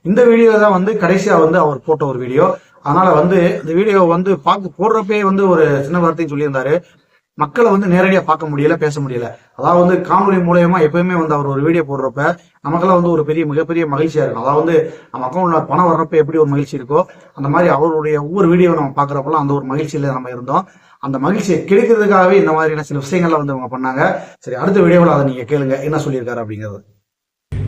இந்த வீடியோ தான் வந்து கடைசியா வந்து அவர் போட்ட ஒரு வீடியோ. அதனால வந்து இந்த வீடியோ வந்து போடுறப்பே வந்து ஒரு சின்ன வார்த்தையும் சொல்லியிருந்தாரு. மக்களை வந்து நேரடியா பார்க்க முடியல, பேச முடியல. அதாவது வந்து காணொலி மூலயமா எப்பயுமே வந்து அவர் ஒரு வீடியோ போடுறப்ப நமக்கெல்லாம் வந்து ஒரு மிகப்பெரிய மகிழ்ச்சியா இருக்கும். அதாவது வந்து நம்ம அக்கௌண்ட்ல பணம் வர்றப்ப எப்படி ஒரு மகிழ்ச்சி இருக்கோ, அந்த மாதிரி அவருடைய ஒவ்வொரு வீடியோ நம்ம பாக்குறப்பெல்லாம் அந்த ஒரு மகிழ்ச்சியில நம்ம இருந்தோம். அந்த மகிழ்ச்சியை கிடைக்கிறதுக்காகவே இந்த மாதிரியான சில விஷயங்கள்லாம் வந்து அவங்க பண்ணாங்க. சரி, அடுத்த வீடியோவில் அதை நீங்க கேளுங்க என்ன சொல்லியிருக்காரு அப்படிங்கிறது.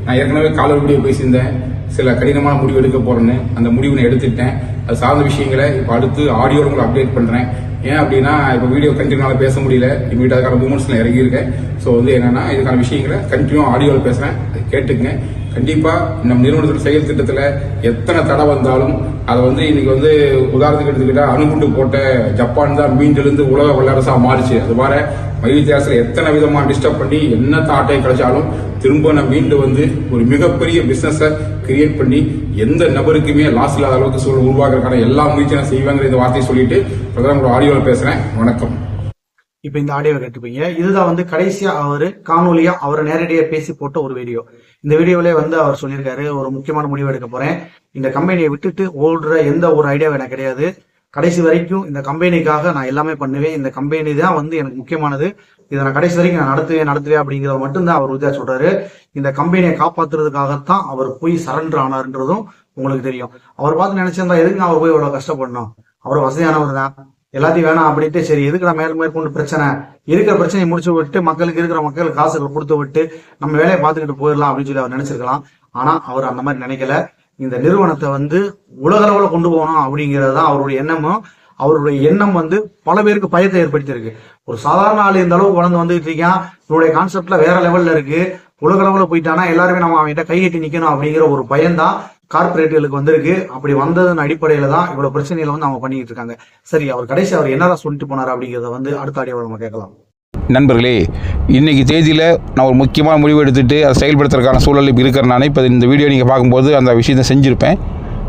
நான் ஏற்கனவே கால வீடியோ பேசியிருந்தேன், சில கடினமான முடிவு எடுக்க போறேன்னு. அந்த முடிவு நான் எடுத்துட்டேன். அது சார்ந்த விஷயங்களை இப்போ அடுத்து ஆடியோவில் உங்களை அப்டேட் பண்றேன். ஏன் அப்படின்னா இப்போ வீடியோ கண்டினியூவாக பேச முடியல, இமீடியட் அதுக்கான மூமெண்ட்ஸ்ல இறங்கியிருக்கேன். ஸோ வந்து என்னன்னா இதுக்கான விஷயங்களை கண்டினியூ ஆடியோவில் பேசுறேன், அது கேட்டுக்குங்க. கண்டிப்பா நம்ம நிறுவனத்தோட செயல் திட்டத்துல எத்தனை தடை வந்தாலும் அதை வந்து இன்னைக்கு வந்து உதாரணத்துக்கு எடுத்துக்கிட்டா அணுகுண்டு போட்ட ஜப்பான் தான் மீண்டெழுந்து உலக வல்லரசா மாறிச்சு. அது மாதிரி மகிழ்ச்சியாசில எத்தனை விதமா டிஸ்டர்ப் பண்ணி என்ன தாட்டை கிடைச்சாலும் திரும்ப நம்ம மீண்டு வந்து ஒரு மிகப்பெரிய பிசினஸ கிரியேட் பண்ணி எந்த நபருக்குமே லாஸ் இல்லாத அளவுக்கு சூழல் உருவாக்குறதுக்கான எல்லா முயற்சியும் செய்வாங்கிற இந்த வார்த்தையை சொல்லிட்டு உங்களோட ஆடியோவில் பேசுறேன். வணக்கம். இப்ப இந்த ஆடியோவை கேட்டுப்பீங்க. இதுதான் வந்து கடைசியா அவரு காணொலியா அவரை நேரடியா பேசி போட்ட ஒரு வீடியோ. இந்த வீடியோவிலே வந்து அவர் சொல்லியிருக்காரு, ஒரு முக்கியமான முடிவு எடுக்க போறேன். இந்த கம்பெனியை விட்டுட்டு ஓடுற எந்த ஒரு ஐடியாவும் எனக்கு கிடையாது. கடைசி வரைக்கும் இந்த கம்பெனிக்காக நான் எல்லாமே பண்ணுவேன். இந்த கம்பெனி தான் வந்து எனக்கு முக்கியமானது. இதை நான் கடைசி வரைக்கும் நான் நடத்துவேன் அப்படிங்கிறத மட்டும்தான் அவர் உறுதியா சொல்றாரு. இந்த கம்பெனியை காப்பாத்துறதுக்காகத்தான் அவர் போய் சரண்டர் ஆனார்ன்றதும் உங்களுக்கு தெரியும். அவர் பார்த்து நினைச்சிருந்தா எதுக்கு அவர் போய் இவ்வளவு கஷ்டப்படணும்? அவர் வசதியானவர் தான், எல்லாத்தையும் வேணாம் அப்படின்ட்டு சரி எதுக்கு நான் மேற்கொண்டு பிரச்சனை இருக்கிற பிரச்சனையை முடிச்சு விட்டு மக்களுக்கு காசுகள் கொடுத்து விட்டு நம்ம வேலையை பார்த்துக்கிட்டு போயிடலாம் அப்படின்னு சொல்லி அவர் நினைச்சிருக்கலாம். ஆனா அவர் அந்த மாதிரி நினைக்கல. இந்த நிறுவனத்தை வந்து உலக அளவுல கொண்டு போகணும் அப்படிங்கிறது தான் அவருடைய எண்ணமும். அவருடைய எண்ணம் வந்து பல பேருக்கு பயத்தை ஏற்படுத்தியிருக்கு. ஒரு சாதாரண ஆள் இந்த அளவுக்கு வளர்ந்து வந்துட்டு இருக்கான், இவருடைய கான்செப்ட்ல வேற லெவல்ல இருக்கு. உலக அளவுல போயிட்டானா எல்லாருமே நம்ம அவன்கிட்ட கையெட்டி நிக்கணும் அப்படிங்கிற ஒரு பயம்தான் கார்பரேட்டுகளுக்கு வந்திருக்கு. அப்படி வந்ததன் அடிப்படையில தான் இவ்வளவு பிரச்சனைகளை வந்து அவங்க பண்ணிட்டு இருக்காங்க. சரி, அவர் கடைசி அவர் என்னதான் சொல்லிட்டு போனார் அப்படிங்கிறத வந்து அடுத்த ஆடியோவில் நம்ம கேட்கலாம். நண்பர்களே, இன்னைக்கு தேதியில் நான் ஒரு முக்கியமான முடிவு எடுத்துட்டு அதை செயல்படுத்துறதுக்கான சூழல் இருக்கிறனால இப்போ இந்த வீடியோ நீங்கள் பார்க்கும்போது அந்த விஷயத்தை செஞ்சுருப்பேன்.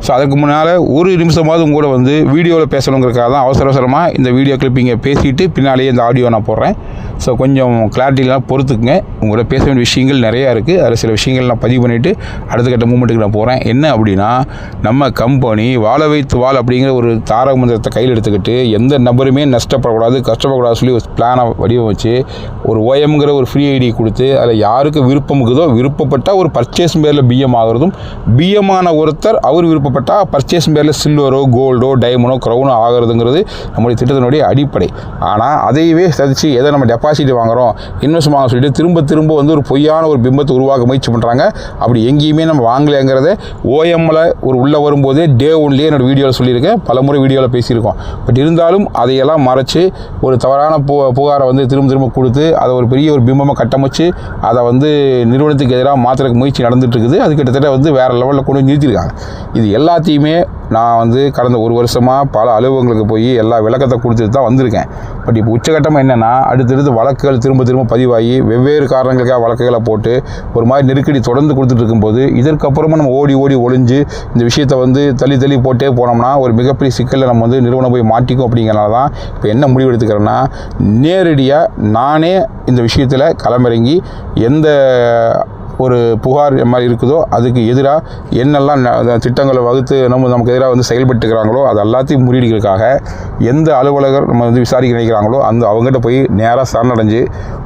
ஸோ அதுக்கு முன்னால் ஒரு நிமிஷமாவது உங்களோட வந்து வீடியோவில் பேசணுங்கிறதுக்காக தான் அவசரமாக இந்த வீடியோ கிளிப்பிங்கை பேசிட்டு பின்னாலேயே இந்த ஆடியோ நான் போடுறேன். ஸோ கொஞ்சம் கிளாரிட்டிலாம் பொறுத்துக்குங்க. உங்களோட பேச வேண்டிய விஷயங்கள் நிறையா இருக்குது. அதில் சில விஷயங்கள் நான் பதிவு பண்ணிவிட்டு அடுத்த கட்ட மூமெண்ட்டுக்கு நான் போகிறேன். என்ன அப்படின்னா, நம்ம கம்பெனி வாழ வைத்து வாழ் அப்படிங்கிற ஒரு தாரக மந்திரத்தை கையில் எடுத்துக்கிட்டு எந்த நபருமே நஷ்டப்படக்கூடாது, கஷ்டப்படக்கூடாது சொல்லி ஒரு பிளானை வடிவமைச்சு ஒரு ஓஎம்ங்கிற ஒரு ஃப்ரீ ஐடி கொடுத்து அதில் யாருக்கு விருப்பம் இருக்குதோ விருப்பப்பட்டால் ஒரு பர்ச்சேஸ் பேரில் பிஎம் ஆகிறதும், பிஎம்மான ஒருத்தர் அவர் விருப்பப்பட்டால் பர்ச்சேஸ் பேரில் சில்வரோ கோல்டோ டைமண்டோ க்ரௌனோ ஆகிறதுங்கிறது நம்முடைய திட்டத்தினுடைய அடிப்படை. ஆனால் அதையவே சதிச்சு எதை நம்ம டெபாசிட் வாங்குறோம், இன்வெஸ்ட் வாங்க சொல்லிட்டு திரும்ப வந்து ஒரு பொய்யான ஒரு பிம்பத்தை உருவாக்க முயற்சி பண்ணுறாங்க. அப்படி எங்கேயுமே நம்ம வாங்கலைங்கிறத ஓஎம்மில் ஒரு உள்ளே வரும்போது டே ஒன்லேயே என்னோடய வீடியோவில் சொல்லியிருக்கேன், பல முறை வீடியோவில் பேசியிருக்கோம். பட் இருந்தாலும் அதையெல்லாம் மறைச்சு ஒரு தவறான புகாரை வந்து திரும்ப கொடுத்து அதை ஒரு பெரிய ஒரு பிம்பமாக கட்டமைச்சு அதை வந்து நிறுவனத்துக்கு எதிராக மாற்றுறதுக்கு முயற்சி நடந்துட்டு இருக்குது. அது கிட்டத்தட்ட வந்து வேறு லெவலில் கொண்டு நிறுத்தியிருக்காங்க. இது எல்லாத்தையுமே நான் வந்து கடந்த ஒரு வருஷமாக பல அலுவலகங்களுக்கு போய் எல்லா விளக்கத்தை கொடுத்துட்டு தான் வந்திருக்கேன். பட் இப்போ உச்சகட்டமாக என்னென்னா, அடுத்தடுத்து வழக்குகள் திரும்ப பதிவாகி வெவ்வேறு காரணங்களுக்காக வழக்குகளை போட்டு ஒரு மாதிரி நெருக்கடி தொடர்ந்து கொடுத்துட்டு இருக்கும்போது இதற்கப்புறமா நம்ம ஓடி ஒளிஞ்சு இந்த விஷயத்தை வந்து தள்ளி போட்டே போனோம்னா ஒரு மிகப்பெரிய சிக்கலில் நம்ம வந்து நிறுவனம் போய் மாட்டிக்கும். அப்படிங்கிறனால தான் இப்போ என்ன முடிவு எடுத்துக்கிறேன்னா, நேரடியாக நானே இந்த விஷயத்தில் களமிறங்கி எந்த ஒரு புகார் மாதிரி இருக்குதோ அதுக்கு எதிராக என்னெல்லாம் திட்டங்களை வகுத்து நமக்கு எதிராக வந்து செயல்பட்டுக்கிறாங்களோ அது எல்லாத்தையும் முறியடிக்கிறதுக்காக எந்த அலுவலகர் நம்ம வந்து விசாரிக்க நினைக்கிறாங்களோ அவங்ககிட்ட போய் நேராக சரணடைஞ்சு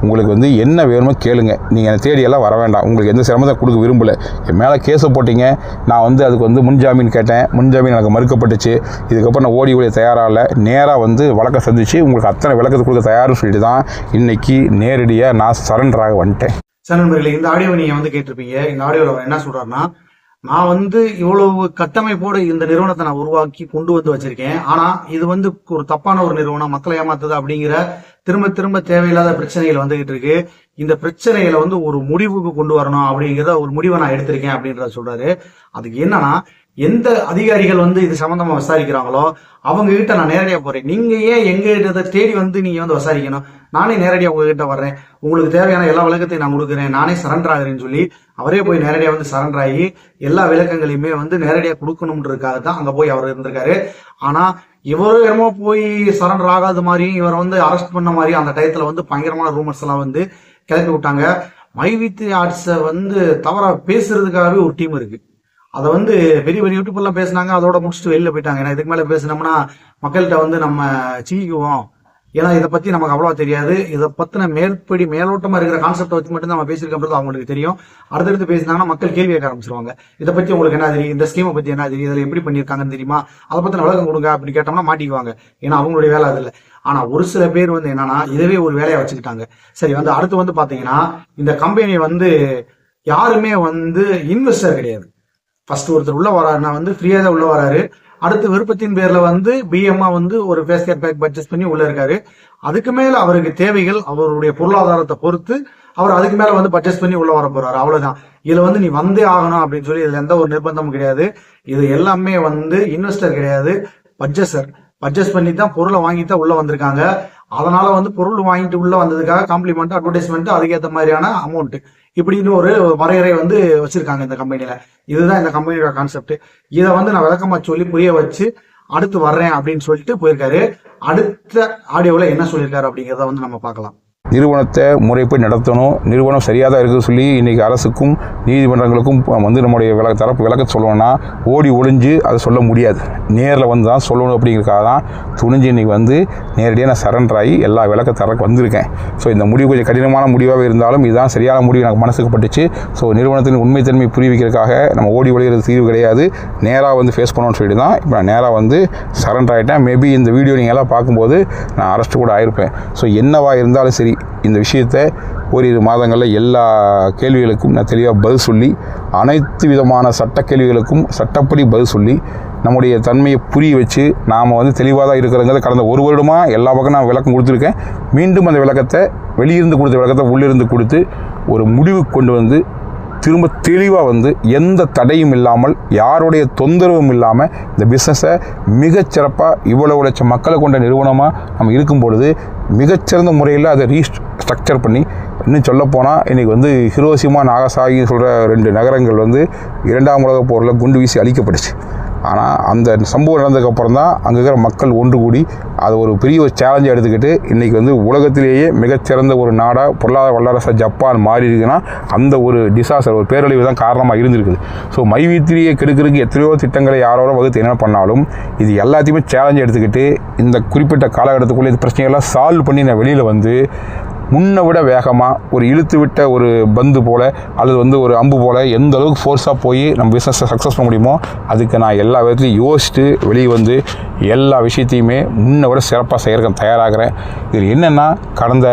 உங்களுக்கு வந்து என்ன வேணுமோ கேளுங்க, நீங்கள் என்னை தேடியெல்லாம் வர வேண்டாம், உங்களுக்கு எந்த சிரமத்தை கொடுக்க விரும்பலை, என் மேலே கேஸை போட்டிங்க, நான் வந்து அதுக்கு வந்து முன்ஜாமீன் கேட்டேன், முன்ஜாமீன் எனக்கு மறுக்கப்பட்டுச்சு, இதுக்கப்புறம் நான் ஓடி தயாராக நேராக வந்து வழக்கை சந்தித்து உங்களுக்கு அத்தனை விளக்கத்தை கொடுக்க தயார்னு சொல்லிட்டு தான் இன்றைக்கி நேரடியாக நான் சரண்டராக வந்துட்டேன். நண்பர்களே, இந்த ஆடியோவை நீங்க வந்து கேட்டிருப்பீங்க. இந்த ஆடியோவில் அவர் என்ன சொல்றாருன்னா, நான் வந்து இவ்வளவு கட்டமைப்போடு இந்த நிறுவனத்தை நான் உருவாக்கி கொண்டு வந்து வச்சிருக்கேன். ஆனா இது வந்து ஒரு தப்பான ஒரு நிறுவனம், மக்களை ஏமாத்துது அப்படிங்கிற திரும்ப தேவையில்லாத பிரச்சனைகள் வந்துகிட்டு இருக்கு. இந்த பிரச்சனைகளை வந்து ஒரு முடிவுக்கு கொண்டு வரணும் அப்படிங்கிறத ஒரு முடிவை நான் எடுத்திருக்கேன் அப்படின்றத சொல்றாரு. அதுக்கு என்னன்னா, எந்த அதிகாரிகள் வந்து இது சம்பந்தமா விசாரிக்கிறாங்களோ அவங்க கிட்ட நான் நேரடியா போறேன். நீங்க ஏன் எங்க கிட்ட தேடி வந்து நீங்க வந்து விசாரிக்கணும்? நானே நேரடியா உங்ககிட்ட வர்றேன், உங்களுக்கு தேவையான எல்லா விளக்கத்தையும் நான் கொடுக்குறேன், நானே சரண்டர் ஆகிறேன்னு சொல்லி அவரே போய் நேரடியா வந்து சரண்டர் ஆகி எல்லா விளக்கங்களையுமே வந்து நேரடியா கொடுக்கணும்ன்றதுக்காக தான் அங்க போய் அவர் இருந்திருக்காரு. ஆனா இவரும் என்னமோ போய் சரண்டர் ஆகாத மாதிரியும் இவரை வந்து அரெஸ்ட் பண்ண மாதிரியும் அந்த டயத்துல வந்து பயங்கரமான ரூமர்ஸ் எல்லாம் வந்து கிளப்பி விட்டாங்க. மைவித் ஆர்ட்ஸை வந்து தவறா பேசுறதுக்காகவே ஒரு டீம் இருக்கு. அதை வந்து பெரிய பெரிய யூடியூப்லாம் பேசினாங்க, அதோட முடிச்சுட்டு வெளியில போயிட்டாங்க. ஏன்னா இதுக்கு மேல பேசினோம்னா மக்கள்கிட்ட வந்து நம்ம சீக்குவோம். ஏன்னா இதை பத்தி நமக்கு அவ்வளவா தெரியாது. இதை பத்தின மேலோட்டமா இருக்கிற கான்செப்ட் வச்சு மட்டும் நம்ம பேசியிருக்கோம் அவங்களுக்கு தெரியும். அடுத்தடுத்து பேசினாங்கன்னா மக்கள் கேள்வி கேட்க ஆரம்பிச்சிருவாங்க. இதை பத்தி உங்களுக்கு என்ன தெரியும், இந்த ஸ்கீமை பத்தி என்ன தெரியும், இதில் எப்படி பண்ணியிருக்காங்கன்னு தெரியுமா, அதை பத்தின விளக்கம் கொடுங்க அப்படின்னு கேட்டோம்னா மாட்டிக்குவாங்க. ஏன்னா அவங்களுடைய வேலை அது இல்லை. ஆனா ஒரு சில பேர் வந்து என்னன்னா இதவே ஒரு வேலையா வச்சுக்கிட்டாங்க. சரி, வந்து அடுத்து வந்து பாத்தீங்கன்னா இந்த கம்பெனி வந்து யாருமே வந்து இன்வெஸ்டர் கிடையாது. ஃபர்ஸ்ட் ஒருத்தர் உள்ள வராருன்னா வந்து ஃப்ரீயா தான் உள்ள வராரு. அடுத்து விருப்பத்தின் பேர்ல வந்து பிஎம்மா வந்து ஒரு ஃபேஸ் கேர் பேக் பர்ச்சேஸ் பண்ணி உள்ள இருக்காரு. அதுக்கு மேல அவருக்கு தேவைகள் அவருடைய பொருளாதாரத்தை பொறுத்து அவர் அதுக்கு மேல வந்து பர்ச்சேஸ் பண்ணி உள்ள வர போறாரு. அவ்வளவுதான். இதுல வந்து நீ வந்தே ஆகணும் அப்படின்னு சொல்லி இதுல எந்த ஒரு நிர்பந்தமும் கிடையாது. இது எல்லாமே வந்து இன்வெஸ்டர் கிடையாது, பர்ச்சேஸ் பண்ணி தான் பொருளை வாங்கிட்டு தான் உள்ள வந்திருக்காங்க. அதனால வந்து பொருள் வாங்கிட்டு உள்ள வந்ததுக்காக காம்ப்ளிமெண்ட், அட்வர்டைஸ்மெண்ட், அதுக்கேற்ற மாதிரியான அமௌண்ட் இப்படின்னு ஒரு வரையறை வந்து வச்சிருக்காங்க இந்த கம்பெனில. இதுதான் இந்த கம்பெனியோட கான்செப்ட். இதை வந்து நான் விளக்கமா சொல்லி புரிய வச்சு அடுத்து வர்றேன் அப்படின்னு சொல்லிட்டு போயிருக்காரு. அடுத்த ஆடியோவில் என்ன சொல்லியிருக்காரு அப்படிங்கிறத வந்து நம்ம பார்க்கலாம். நிறுவனத்தை முறைப்படி நடத்தணும், நிறுவனம் சரியாக தான் இருக்குது சொல்லி இன்றைக்கி அரசுக்கும் நீதிமன்றங்களுக்கும் வந்து நம்முடைய தரப்பு விளக்க சொல்லணும்னா ஓடி ஒளிஞ்சு அதை சொல்ல முடியாது. நேரில் வந்து தான் சொல்லணும் அப்படிங்கிறதுக்காக தான் துணிஞ்சு இன்றைக்கி வந்து நேரடியாக நான் சரண்டர் ஆகி எல்லா விளக்க தரக்கு வந்திருக்கேன். ஸோ இந்த முடிவு கொஞ்சம் கடினமான முடிவாக இருந்தாலும் இதுதான் சரியான முடிவு எனக்கு மனசுக்கு பட்டுச்சு. ஸோ நிறுவனத்தின் உண்மைத்தன்மை புரிவிக்கிறதுக்காக நம்ம ஓடி ஒளிகிறது தீர்வு கிடையாது, நேராக வந்து ஃபேஸ் பண்ணணும்னு சொல்லி தான் இப்போ நான் நேராக வந்து சரண்டர் ஆகிட்டேன். மேபி இந்த வீடியோ நீங்கள் எல்லாம் பார்க்கும்போது நான் அரெஸ்ட் கூட ஆகிருப்பேன். ஸோ என்னவா இருந்தாலும் சரி, இந்த விஷயத்தை ஓரிரு மாதங்களில் எல்லா கேள்விகளுக்கும் நான் தெளிவாக பதில் சொல்லி, அனைத்து விதமான சட்ட கேள்விகளுக்கும் சட்டப்படி பதில் சொல்லி, நம்முடைய தன்மையை புரிய வச்சு நாம் வந்து தெளிவாக தான் இருக்கிறங்கிறத கடந்த ஒரு வருடமாக எல்லா பக்கம் நான் விளக்கம் கொடுத்துருக்கேன். மீண்டும் அந்த விளக்கத்தை வெளியிருந்து கொடுத்த விளக்கத்தை உள்ளிருந்து கொடுத்து ஒரு முடிவுக்கு கொண்டு வந்து திரும்ப தெளிவாக வந்து எந்த தடையும் இல்லாமல் யாருடைய தொந்தரவும் இல்லாமல் இந்த பிஸ்னஸை மிகச்சிறப்பாக இவ்வளவு லட்சம் மக்களை கொண்ட நிறுவனமாக நம்ம இருக்கும் பொழுது மிகச்சிறந்த முறையில் அதை ரீஸ்ட்ரக்சர் பண்ணி, இன்னும் சொல்லப்போனால் இன்றைக்கி வந்து ஹிரோஷிமா நாகசாகி சொல்கிற 2 நகரங்கள் வந்து 2ஆம் உலகப் போரில் குண்டு வீசி அழிக்கப்பட்டுச்சு. ஆனால் அந்த சம்பவம் நடந்ததுக்கப்புறம் தான் அங்கே இருக்கிற மக்கள் ஒன்று கூடி அதை ஒரு பெரிய ஒரு சேலஞ்சாக எடுத்துக்கிட்டு இன்றைக்கி வந்து உலகத்திலேயே மிகச்சிறந்த ஒரு நாடாக பொருளாதார வல்லரசாக ஜப்பான் மாறி இருக்குன்னா அந்த ஒரு டிசாஸ்டர், ஒரு பேரழிவு தான் காரணமாக இருந்திருக்குது. ஸோ மைவித்திரியை கெடுக்கிறதுக்கு எத்தனையோ திட்டங்களை யாரோட வகுத்து என்ன பண்ணாலும் இது எல்லாத்தையுமே சேலஞ்ச் எடுத்துக்கிட்டு இந்த குறிப்பிட்ட காலகட்டத்துக்குள்ளே இந்த பிரச்சனைகள்லாம் சால்வ் பண்ணி நான் வெளியில் வந்து முன்னை விட வேகமாக ஒரு இழுத்து விட்ட ஒரு பந்து போல் அல்லது வந்து ஒரு அம்பு போல் எந்த அளவுக்கு ஃபோர்ஸாக போய் நம்ம பிஸ்னஸை சக்ஸஸ் பண்ண முடியுமோ அதுக்கு நான் எல்லா விதத்துலையும் யோசிச்சுட்டு வெளியே வந்து எல்லா விஷயத்தையுமே முன்னை விட சிறப்பாக செய்கிறதுக்கு தயாராகிறேன். இதில் என்னென்னா, கடந்த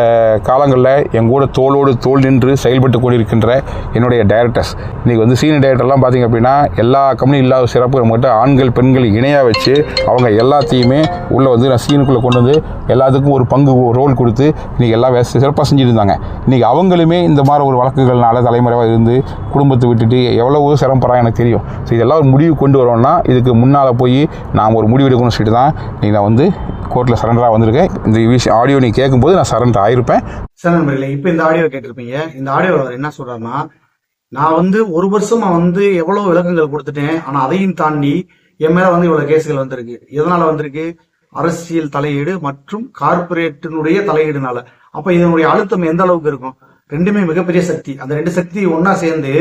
காலங்களில் என் கூட தோளோடு தோள் நின்று செயல்பட்டு கொண்டிருக்கின்ற என்னுடைய டைரக்டர்ஸ், இன்றைக்கி வந்து சீனியர் டைரக்டர்லாம் பார்த்திங்க அப்படின்னா எல்லா கம்பெனி இல்லாத சிறப்பு நம்மகிட்ட ஆண்கள் பெண்கள் இணையாக வச்சு அவங்க எல்லாத்தையுமே உள்ளே வந்து நான் சீனுக்குள்ளே கொண்டு வந்து எல்லாத்துக்கும் ஒரு பங்கு ரோல் கொடுத்து இன்றைக்கி எல்லா சிறப்பாக செஞ்சுட்டு இருந்தாங்க. இன்றைக்கி அவங்களுமே இந்த மாதிரி ஒரு வழக்குகள்னால தலைமுறையாக இருந்து குடும்பத்தை விட்டுட்டு எவ்வளவோ சிரமப்படுறாங்க எனக்கு தெரியும். ஸோ இதெல்லாம் ஒரு முடிவு கொண்டு வரோம்னா இதுக்கு முன்னால் போய் நாம் ஒரு முடிவு எடுக்கணும்னு சொல்லிட்டு தான் இன்றைக்கி நான் வந்து கோர்ட்டில் சரண்டராக வந்திருக்கேன். இந்த விஷயம் ஆடியோ நீ கேட்கும்போது நான் சரண்டர் ஆகிருப்பேன். சார் நண்பர்களே, இப்போ இந்த ஆடியோ கேட்டிருப்பீங்க. இந்த ஆடியோவில் அவர் என்ன சொல்கிறாருன்னா, நான் வந்து ஒரு வருஷமா வந்து எவ்வளோ விளக்கங்கள் கொடுத்துட்டேன், ஆனால் அதையும் தாண்டி என் மேலே வந்து இவ்வளோ கேஸுகள் வந்திருக்கு. எதனால் வந்திருக்கு? அரசியல் தலையீடு மற்றும் கார்பரேட்டினுடைய தலையீடுனால. அப்ப இதனுடைய அழுத்தம் எந்த அளவுக்கு இருக்கும்? ரெண்டுமே மிகப்பெரிய சக்தி. அந்த 2 சக்தி ஒன்னா சேர்ந்து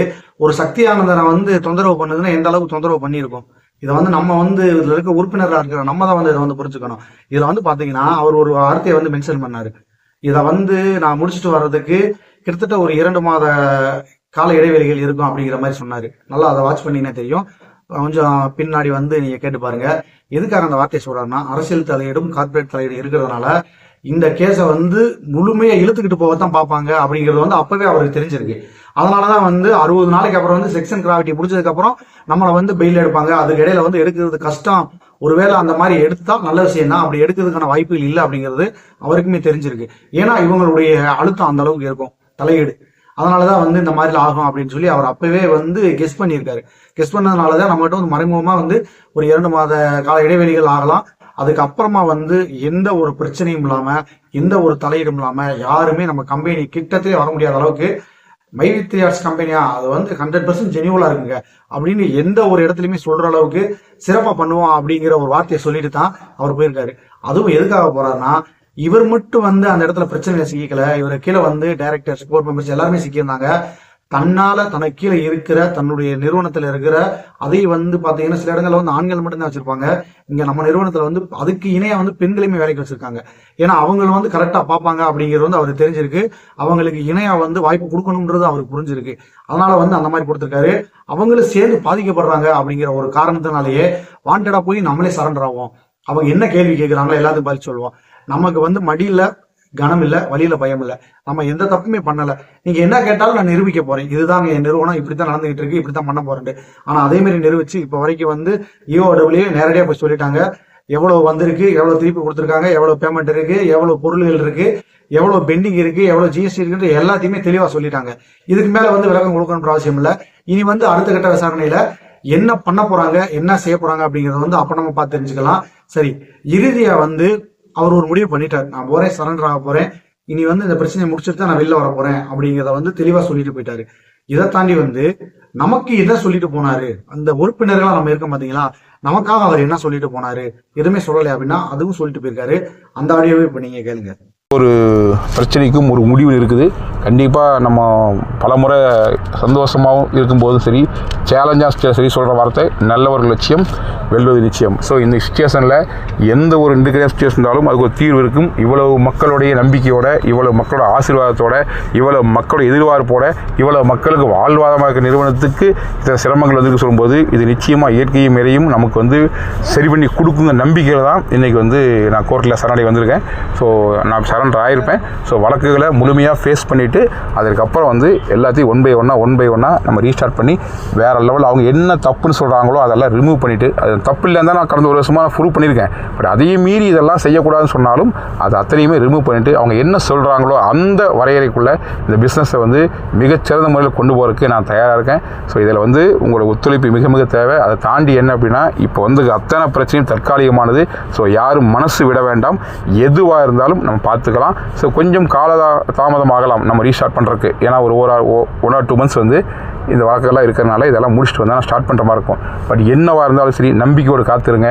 ஒரு சக்தியானதை வந்து தொந்தரவு பண்ணுதுன்னா எந்த அளவுக்கு தொந்தரவு பண்ணியிருக்கோம். இதை வந்து நம்ம வந்து இதுல இருக்க உறுப்பினராக இருக்கிற நம்ம தான் வந்து இதை வந்து புரிஞ்சுக்கணும். இதுல வந்து பாத்தீங்கன்னா அவர் ஒரு வார்த்தையை வந்து மென்ஷன் பண்ணாரு. இதை வந்து நான் முடிச்சுட்டு வர்றதுக்கு கிட்டத்தட்ட ஒரு 2 மாத கால இடைவெளிகள் இருக்கும் அப்படிங்கிற மாதிரி சொன்னாரு. நல்லா அதை வாட்ச் பண்ணீங்கன்னா தெரியும். கொஞ்சம் பின்னாடி வந்து நீங்க கேட்டு பாருங்க. எதுக்காக அந்த வார்த்தையை சொல்றாருன்னா, அரசியல் தலையீடும் கார்பரேட் தலையீடு இருக்கிறதுனால இந்த கேஸை வந்து முழுமையா இழுத்துக்கிட்டு போகத்தான் பார்ப்பாங்க அப்படிங்கிறது வந்து அப்பவே அவருக்கு தெரிஞ்சிருக்கு. அதனாலதான் வந்து 60 நாளைக்கு அப்புறம் வந்து செக்ஷன் கிராவிட்டி முடிச்சதுக்கு அப்புறம் நம்மளை வந்து பெயில் எடுப்பாங்க. அதுக்கு இடையில வந்து எடுக்கிறது கஷ்டம். ஒருவேளை அந்த மாதிரி எடுத்தா நல்ல விஷயம் தான், அப்படி எடுக்கிறதுக்கான வாய்ப்புகள் இல்லை அப்படிங்கிறது அவருக்குமே தெரிஞ்சிருக்கு. ஏன்னா இவங்களுடைய அழுத்தம் அந்த அளவுக்கு இருக்கும், தலையீடு. அதனாலதான் வந்து இந்த மாதிரி ஆகும் அப்படின்னு சொல்லி அவர் அப்பவே வந்து கெஸ் பண்ணியிருக்காரு. கெஸ் பண்ணதுனாலதான் நம்மகிட்ட வந்து மறைமுகமா வந்து ஒரு 2 மாத கால இடைவெளிகள் ஆகலாம். அதுக்கப்புறமா வந்து எந்த ஒரு பிரச்சனையும் இல்லாம எந்த ஒரு தலையீடும் இல்லாம யாருமே நம்ம கம்பெனி கிட்டத்திலே வர முடியாத அளவுக்கு மைவித்ரி ஆர்ட்ஸ் கம்பெனியா அது வந்து 100% ஜெனியூலா இருக்குங்க அப்படின்னு எந்த ஒரு இடத்துலயுமே சொல்ற அளவுக்கு சிறப்பா பண்ணுவோம் அப்படிங்கிற ஒரு வார்த்தையை சொல்லிட்டு தான் அவர் போயிருக்காரு. அதுவும் எதுக்காக போறாருன்னா, இவர் மட்டும் வந்து அந்த இடத்துல பிரச்சனையில சிக்கல, இவரை கீழே வந்து டைரக்டர்ஸ் போர்ட் மெம்பர்ஸ் எல்லாருமே சிக்கியிருந்தாங்க. தன்னால தனக்கு கீழே இருக்கிற தன்னுடைய நிறுவனத்துல இருக்கிற அதை வந்து பாத்தீங்கன்னா சில இடங்கள்ல வந்து ஆண்கள் மட்டும்தான் வச்சிருப்பாங்க. இங்க நம்ம நிறுவனத்துல வந்து அதுக்கு இணையா வந்து பெண்களையுமே வேலைக்கு வச்சிருக்காங்க. ஏன்னா அவங்க வந்து கரெக்டா பார்ப்பாங்க அப்படிங்கிறது வந்து அவருக்கு தெரிஞ்சிருக்கு. அவங்களுக்கு இணையா வந்து வாய்ப்பு கொடுக்கணும்ன்றது அவருக்கு புரிஞ்சிருக்கு. அதனால வந்து அந்த மாதிரி கொடுத்திருக்காரு. அவங்களும் சேர்ந்து பாதிக்கப்படுறாங்க அப்படிங்கிற ஒரு காரணத்தினாலேயே வாண்டடா போய் நம்மளே சரண்டர் ஆகும். அவங்க என்ன கேள்வி கேட்கிறாங்களோ எல்லாத்துக்கும் பதில் சொல்லுவோம். நமக்கு வந்து மடியில கனம் இல்ல, வழியில பயம் இல்ல, நம்ம எந்த தப்புமே பண்ணல. நீங்க என்ன கேட்டாலும் நான் நிரூபிக்க போறேன். இதுதான் என் நிறுவனம், இப்படித்தான் நடந்துகிட்டு இருக்கு, இப்படித்தான் பண்ண போறேன். ஆனா அதே மாதிரி நிரூபிச்சு இப்ப வரைக்கும் வந்து EOW நேரடியா போய் சொல்லிட்டாங்க. எவ்வளவு வந்திருக்கு, எவ்வளவு திருப்பி கொடுத்துருக்காங்க, எவ்வளவு பேமெண்ட் இருக்கு, எவ்வளவு பொருள்கள் இருக்கு, எவ்வளவு பெண்டிங் இருக்கு, எவ்வளவு GST இருக்கு, எல்லாத்தையுமே தெளிவா சொல்லிட்டாங்க. இதுக்கு மேல வந்து விளக்கம் கொடுக்கணும்ன்ற அவசியம் இல்ல. இனி வந்து அடுத்த கட்ட விசாரணையில என்ன பண்ண போறாங்க, என்ன செய்ய போறாங்க அப்படிங்கறத வந்து அப்ப நம்ம பார்த்து தெரிஞ்சுக்கலாம். சரி, இறுதியா வந்து அவர் ஒரு முடிவு பண்ணிட்டார். நான் போறேன், சரண்டர் ஆக போறேன், இனி வந்து இந்த பிரச்சனையை முடிச்சுட்டு தான் நான் வெளில வர போறேன் அப்படிங்கிறத வந்து தெளிவா சொல்லிட்டு போயிட்டாரு. இதை தாண்டி வந்து நமக்கு இதை சொல்லிட்டு போனாரு, அந்த உறுப்பினர்களா நம்ம இருக்க பாத்தீங்களா, நமக்காக அவர் என்ன சொல்லிட்டு போனாரு, எதுவுமே சொல்லலை அப்படின்னா அதுவும் சொல்லிட்டு போயிருக்காரு. அந்த ஆடியோவே இப்ப நீங்க கேளுங்க. ஒரு பிரச்சனைக்கும் ஒரு முடிவு இருக்குது. கண்டிப்பாக நம்ம பலமுறை சந்தோஷமாகவும் இருக்கும்போதும் சரி, சேலஞ்சாக சரி சொல்கிற வார்த்தை நல்ல ஒரு லட்சியம் வெல்வது நிச்சயம். ஸோ இந்த சுச்சுவேஷனில் எந்த ஒரு இன்டிகிரேட் சுச்சுவேஷன் இருந்தாலும் அதுக்கு ஒரு தீர்வு இருக்கும். இவ்வளவு மக்களுடைய நம்பிக்கையோட, இவ்வளவு மக்களோட ஆசீர்வாதத்தோட, இவ்வளவு மக்களோட எதிர்பார்ப்போட, இவ்வளவு மக்களுக்கு வாழ்வாதாரமாக இருக்க நிறுவனத்துக்கு இத்தனை சிரமங்கள் வந்து சொல்லும்போது இது நிச்சயமாக இயற்கையும் மேலையும் நமக்கு வந்து சரி பண்ணி கொடுக்குங்க நம்பிக்கையில் தான் இன்றைக்கி வந்து நான் கோர்ட்டில் சரணடை வந்திருக்கேன். ஸோ நான் சரண்டர் ஆகிருப்பேன். ஸோ வழக்குகளை முழுமையாக ஃபேஸ் பண்ணிவிட்டு அதுக்கப்புறம் வந்து எல்லாத்தையும் ஒன் பை ஒன்னாக நம்ம ரீஸ்டார்ட் பண்ணி வேறு லெவலில் அவங்க என்ன தப்புன்னு சொல்கிறாங்களோ அதெல்லாம் ரிமூவ் பண்ணிவிட்டு, அது தப்பு இல்லைன்னு தான் நான் கடந்த ஒரு வருஷமாக நான் ப்ரூவ் பண்ணியிருக்கேன். பட் அதையும் மீறி இதெல்லாம் செய்யக்கூடாதுன்னு சொன்னாலும் அது அத்தனையுமே ரிமூவ் பண்ணிவிட்டு அவங்க என்ன சொல்கிறாங்களோ அந்த வரையறைக்குள்ளே இந்த பிஸ்னஸை வந்து மிகச்சிறந்த முறையில் கொண்டு போகிறதுக்கு நான் தயாராக இருக்கேன். ஸோ இதில் வந்து உங்களோட ஒத்துழைப்பு மிக மிக தேவை. அதை தாண்டி என்ன அப்படின்னா, இப்போ வந்து அத்தனை பிரச்சனையும் தற்காலிகமானது. ஸோ யாரும் மனசு விட வேண்டாம். எதுவாக இருந்தாலும் நம்ம பார்த்துக்கலாம். ஸோ கொஞ்சம் தாமதமாகலாம் நம்ம ரீஸ்டார்ட் பண்ணுறதுக்கு. ஏன்னா ஒரு 1 or 2 months வந்து இந்த வழக்கெல்லாம் இருக்கிறனால இதெல்லாம் முடிச்சுட்டு வந்தால் நான் ஸ்டார்ட் பண்ணுற மாதிரி இருக்கும். பட் என்னவாக இருந்தாலும் சரி நம்பிக்கையோடு காத்துருங்க.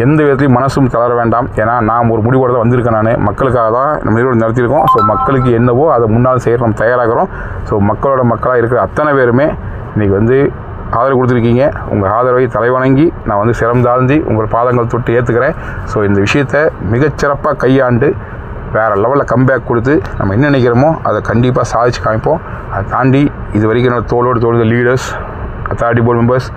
எந்த விதத்துலையும் மனசும் தளர வேண்டாம். ஏன்னா நான் ஒரு முடிவோடு தான் வந்திருக்கேன். நான் மக்களுக்காக தான் நம்ம நிறுவனம் நடத்தியிருக்கோம். ஸோ மக்களுக்கு என்னவோ அதை முன்னால் செய்ய நம்ம தயாராகிறோம். ஸோ மக்களாக இருக்கிற அத்தனை பேருமே இன்றைக்கி வந்து ஆதரவு கொடுத்துருக்கீங்க. உங்கள் ஆதரவை தலைவணங்கி நான் வந்து சிரம் தாழ்ந்தி உங்கள் பாதங்கள் தொட்டு ஏற்றுக்கிறேன். ஸோ இந்த விஷயத்தை மிகச்சிறப்பாக கையாண்டு வேறு லெவலில் கம்பேக் கொடுத்து நம்ம என்ன நினைக்கிறோமோ அதை கண்டிப்பாக சாதிச்சு காமிப்போம். அதை தாண்டி இது வரைக்கும் என்னோட தோளோடு leaders, authority board members,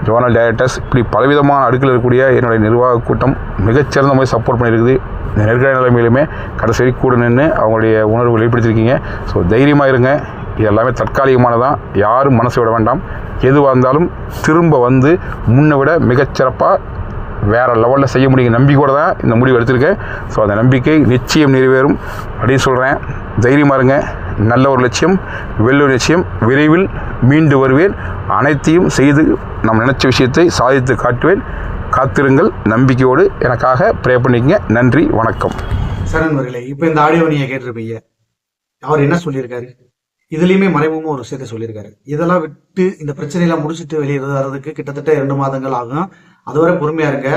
zonal directors, இப்படி பலவிதமான அடுக்கில் இருக்கக்கூடிய என்னுடைய நிர்வாக கூட்டம் மிகச்சிறந்த மாதிரி சப்போர்ட் பண்ணியிருக்குது. இந்த நெருக்கடி நிலைமையிலுமே கடைசி வரைக்கும் கூட நின்று அவங்களுடைய உணர்வு வெளிப்படுத்தியிருக்கீங்க. ஸோ தைரியமாக இருங்க. இது எல்லாமே தற்காலிகமானதான். யாரும் மனசு விட வேண்டாம். எதுவாக இருந்தாலும் திரும்ப வந்து முன்னை விட மிகச்சிறப்பாக வேறு லெவலில் செய்ய முடியும் நம்பிக்கையோடு தான் இந்த முடிவு எடுத்திருக்கேன். ஸோ அந்த நம்பிக்கை நிச்சயம் நிறைவேறும் அப்படின்னு சொல்கிறேன். தைரியமாக இருங்க. நல்ல ஒரு லட்சியம் வெல்லும் நிச்சயம். விரைவில் மீண்டு வருவேன். அனைத்தையும் செய்து நம்ம நினச்ச விஷயத்தை சாதித்து காட்டுவேன். காத்திருங்கள். நம்பிக்கையோடு எனக்காக ப்ரே பண்ணிக்கங்க. நன்றி, வணக்கம். சரண்வர்களே, இப்போ இந்த ஆடியோ நீங்கள் கேட்டிருப்பீங்க. அவர் என்ன சொல்லியிருக்காரு, இதுலேயுமே மறைமுகமாக ஒரு விஷயத்தை சொல்லியிருக்காரு. இதெல்லாம் விட்டு இந்த பிரச்சனையெல்லாம் முடிச்சுட்டு வெளியே வர்றதுக்கு கிட்டத்தட்ட 2 மாதங்கள் ஆகும். அதுவரை பொறுமையா இருங்க.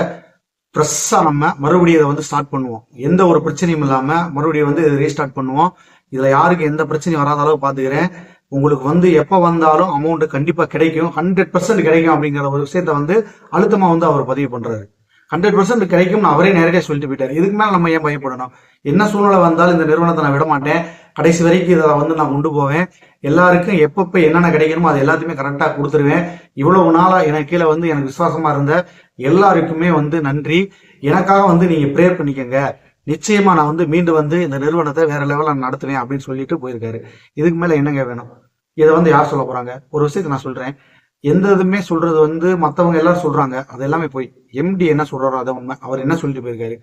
ஃப்ரெஷ்ஷா நம்ம மறுபடியும் இதை வந்து ஸ்டார்ட் பண்ணுவோம். எந்த ஒரு பிரச்சனையும் இல்லாம மறுபடியும் வந்து இதை ரீஸ்டார்ட் பண்ணுவோம். இதுல யாருக்கு எந்த பிரச்சனையும் வராத அளவு பாத்துக்கிறேன். உங்களுக்கு வந்து எப்ப வந்தாலும் அமௌண்ட் கண்டிப்பா கிடைக்கும், 100% கிடைக்கும் அப்படிங்கிற ஒரு விஷயத்த வந்து அழுத்தமா வந்து அவர் பதிவு பண்றாரு. 100% கிடைக்கும் அவரே நேரடியாக சொல்லிட்டு போயிட்டாரு. இதுக்கு மேல நம்ம ஏன் பயப்படணும்? என்ன சூழ்நிலை வந்தாலும் இந்த நிறுவனத்தை நான் விட மாட்டேன். கடைசி வரைக்கும் இதை வந்து நான் கொண்டு போவேன். எல்லாருக்கும் எப்பப்ப என்னென்ன கிடைக்கணுமோ அது எல்லாத்தையுமே கரெக்டா கொடுத்துருவேன். இவ்வளவு நாளா எனக்கு கீழே வந்து எனக்கு விசுவாசமா இருந்த எல்லாருக்குமே வந்து நன்றி. எனக்காக வந்து நீங்க ப்ரேயர் பண்ணிக்கங்க. நிச்சயமா நான் வந்து மீண்டும் வந்து இந்த நிறுவனத்தை வேற லெவல்ல நடத்துவேன் அப்படின்னு சொல்லிட்டு போயிருக்காரு. இதுக்கு மேல என்னங்க வேணும்? இதை வந்து யார் சொல்ல போறாங்க? ஒரு விஷயத்த நான் சொல்றேன். எந்த இதுமே சொல்றது வந்து மத்தவங்க எல்லாரும் சொல்றாங்க, அது எல்லாமே போய் MD என்ன சொல்றாரோ அதை உண்மை. அவர் என்ன சொல்லிட்டு போயிருக்காரு,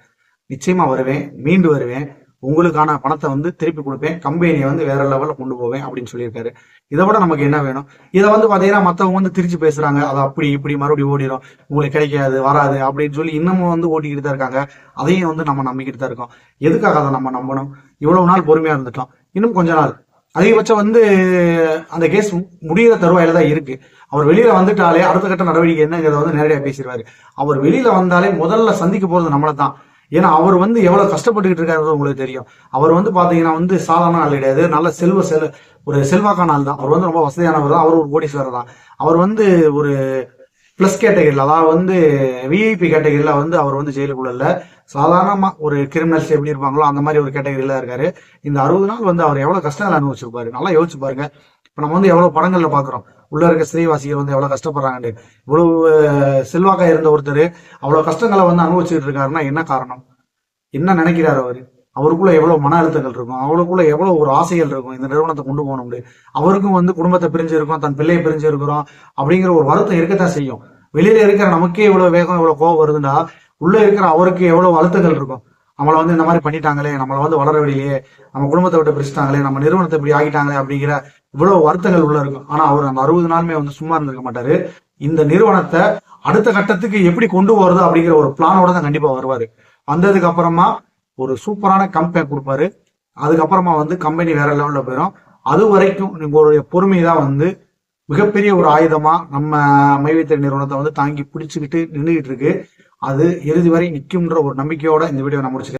நிச்சயமா வருவேன், மீண்டு வருவேன், உங்களுக்கான பணத்தை வந்து திருப்பி கொடுப்பேன், கம்பெனியை வந்து வேற லெவல்ல கொண்டு போவேன் அப்படின்னு சொல்லியிருக்காரு. இதை விட நமக்கு என்ன வேணும்? இதை வந்து பாத்தீங்கன்னா மத்தவங்க வந்து திரிச்சு பேசுறாங்க, அது அப்படி இப்படி மறுபடியும் ஓடிடும், உங்களுக்கு கிடைக்காது வராது அப்படின்னு சொல்லி இன்னமும் வந்து ஓட்டிக்கிட்டு தான் இருக்காங்க. அதையும் வந்து நம்ம நம்பிக்கிட்டு தான் இருக்கோம். எதுக்காக அதை நம்ம நம்பணும்? இவ்வளவு நாள் பொறுமையா இருந்துட்டோம். இன்னும் கொஞ்ச நாள் அதிகபட்சம் வந்து அந்த கேஸ் முடிகிற தருவாயில தான் இருக்கு. அவர் வெளியில வந்துட்டாலே அடுத்த கட்ட நடவடிக்கை என்னங்கிறத வந்து நேரடியாக பேசிடுவாரு. அவர் வெளியில வந்தாலே முதல்ல சந்திக்க போறது நம்மளை தான். ஏன்னா அவர் வந்து எவ்வளவு கஷ்டப்பட்டுக்கிட்டு இருக்காரு உங்களுக்கு தெரியும். அவர் வந்து பாத்தீங்கன்னா வந்து சாதாரண ஆள் கிடையாது, நல்ல ஒரு செல்வாக்கான ஆள் தான். அவர் வந்து ரொம்ப வசதியானவர் தான். அவர் ஒரு கோடீஸ்வரர் தான். அவர் வந்து ஒரு பிளஸ் கேட்டகரியில், அதாவது வந்து விஐபி கேட்டகரியில வந்து அவர் வந்து ஜெயிலுக்குள்ள இல்ல, சாதாரணமா ஒரு கிரிமினல்ஸ் எப்படி இருப்பாங்களோ அந்த மாதிரி ஒரு கேட்டகரியில இருக்காரு. இந்த 60 நாள் வந்து அவர் எவ்வளவு கஷ்டங்கள் அனுபவிச்சிருப்பாரு, நல்லா யோசிச்சு பாருங்க. இப்ப நம்ம வந்து எவ்வளவு படங்கள்ல பாக்குறோம், உள்ள இருக்க சிறைவாசிகள் வந்து எவ்வளவு கஷ்டப்படுறாங்க. இவ்வளவு செல்வாக்கா இருந்த ஒருத்தர் அவ்வளவு கஷ்டங்களை வந்து அனுபவிச்சுட்டு இருக்காருன்னா என்ன காரணம்? என்ன நினைக்கிறாரு அவரு? அவருக்குள்ள எவ்வளவு மன அழுத்தங்கள் இருக்கும், அவருக்குள்ள எவ்வளவு ஒரு ஆசைகள் இருக்கும் இந்த நிறுவனத்தை கொண்டு போகணும். அவருக்கும் வந்து குடும்பத்தை பிரிஞ்சு இருக்கும், தன் பிள்ளையை பிரிஞ்சு இருக்கிறோம் அப்படிங்கிற ஒரு வருத்தம் இருக்கத்தான் செய்யும். வெளியில இருக்கிற நமக்கே இவ்வளவு வேகம் இவ்வளவு கோவம் வருதுன்னா, உள்ள இருக்கிற அவருக்கு எவ்வளவு அழுத்தங்கள் இருக்கும். நம்மளை வந்து இந்த மாதிரி பண்ணிட்டாங்களே, நம்மளை வந்து வளர வெளியே, நம்ம குடும்பத்தை விட்டு பிரிச்சுட்டாங்களே, நம்ம நிறுவனத்தை இப்படி ஆகிட்டாங்களே அப்படிங்கிற இவ்வளவு வருத்தங்கள் உள்ள இருக்கும். ஆனா அவர் அந்த 60 நாளுமே வந்து சும்மா இருந்திருக்க மாட்டாரு. இந்த நிறுவனத்தை அடுத்த கட்டத்துக்கு எப்படி கொண்டு போறது அப்படிங்கிற ஒரு பிளானோட தான் கண்டிப்பா வருவாரு. வந்ததுக்கு அப்புறமா ஒரு சூப்பரான கம்பெனி கொடுப்பாரு. அதுக்கப்புறமா வந்து கம்பெனி வேற லெவல்ல போயிடும். அது வரைக்கும் உங்களுடைய பொறுமை தான் வந்து மிகப்பெரிய ஒரு ஆயுதமா நம்ம மைவித்திரை நிறுவனத்தை வந்து தாங்கி பிடிச்சுக்கிட்டு நின்றுகிட்டு இருக்கு. அது இறுதி வரை நிற்கும்ன்ற ஒரு நம்பிக்கையோட இந்த வீடியோ நான் முடிச்சுக்கிறேன்.